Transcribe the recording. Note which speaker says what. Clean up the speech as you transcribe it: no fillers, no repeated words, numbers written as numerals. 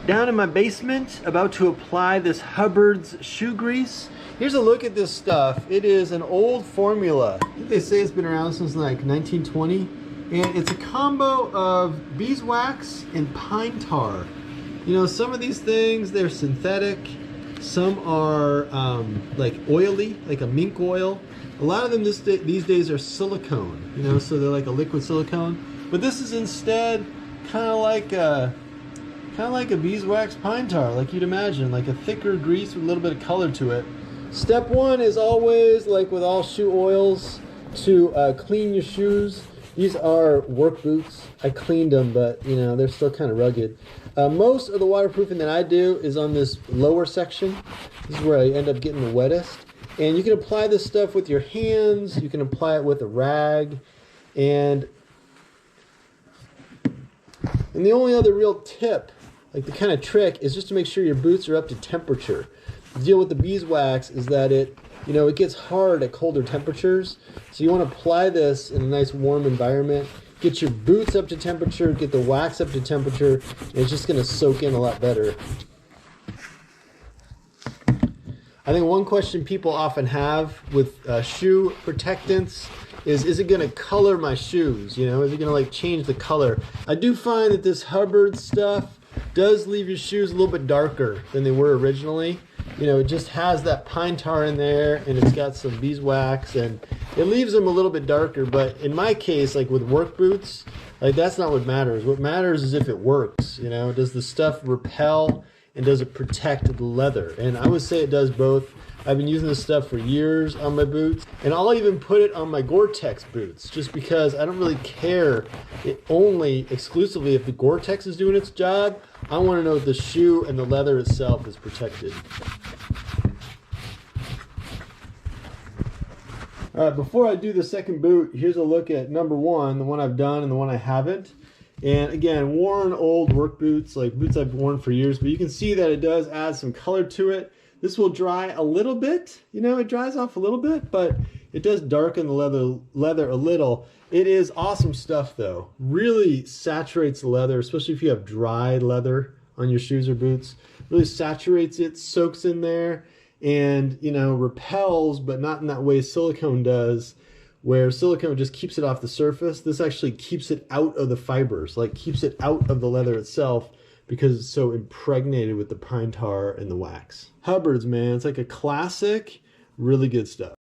Speaker 1: Down in my basement, about to apply this Huberd's shoe grease. Here's a look at this stuff. It is an old formula. I think they say it's been around since like 1920. And it's a combo of beeswax and pine tar. You know, some of these things, they're synthetic. Some are like oily, like a mink oil. A lot of them these days are silicone, you know, so they're like a liquid silicone. But this is instead kind of like a beeswax pine tar, like you'd imagine, like a thicker grease with a little bit of color to it. Step one is always, like with all shoe oils, to clean your shoes. These are work boots. I cleaned them, but you know, they're still kind of rugged. Most of the waterproofing that I do is on this lower section. This is where I end up getting the wettest. And you can apply this stuff with your hands. You can apply it with a rag. And the only other real tip, like the kind of trick, is just to make sure your boots are up to temperature. The deal with the beeswax is that it gets hard at colder temperatures. So you want to apply this in a nice warm environment. Get your boots up to temperature, get the wax up to temperature, and it's just going to soak in a lot better. I think one question people often have with shoe protectants is it going to color my shoes? You know, is it going to like change the color? I do find that this Hubbard stuff does leave your shoes a little bit darker than they were originally. You know, it just has that pine tar in there, and it's got some beeswax, and it leaves them a little bit darker. But in my case, like with work boots, like that's not what matters. What matters is if it works. You know, does the stuff repel and does it protect the leather? And I would say it does both. I've been using this stuff for years on my boots, and I'll even put it on my Gore-Tex boots just because I don't really care only exclusively if the Gore-Tex is doing its job. I want to know if the shoe and the leather itself is protected. All right, before I do the second boot, here's a look at number one, the one I've done and the one I haven't. And again, worn old work boots, like boots I've worn for years, but you can see that it does add some color to it. This will dry a little bit, you know, it dries off a little bit, but it does darken the leather a little. It is awesome stuff though. Really saturates the leather, especially if you have dry leather on your shoes or boots. Really saturates it, soaks in there, and you know, repels, but not in that way silicone does, where silicone just keeps it off the surface. This actually keeps it out of the fibers, like keeps it out of the leather itself, because it's so impregnated with the pine tar and the wax. Hubbard's, man, it's like a classic, really good stuff.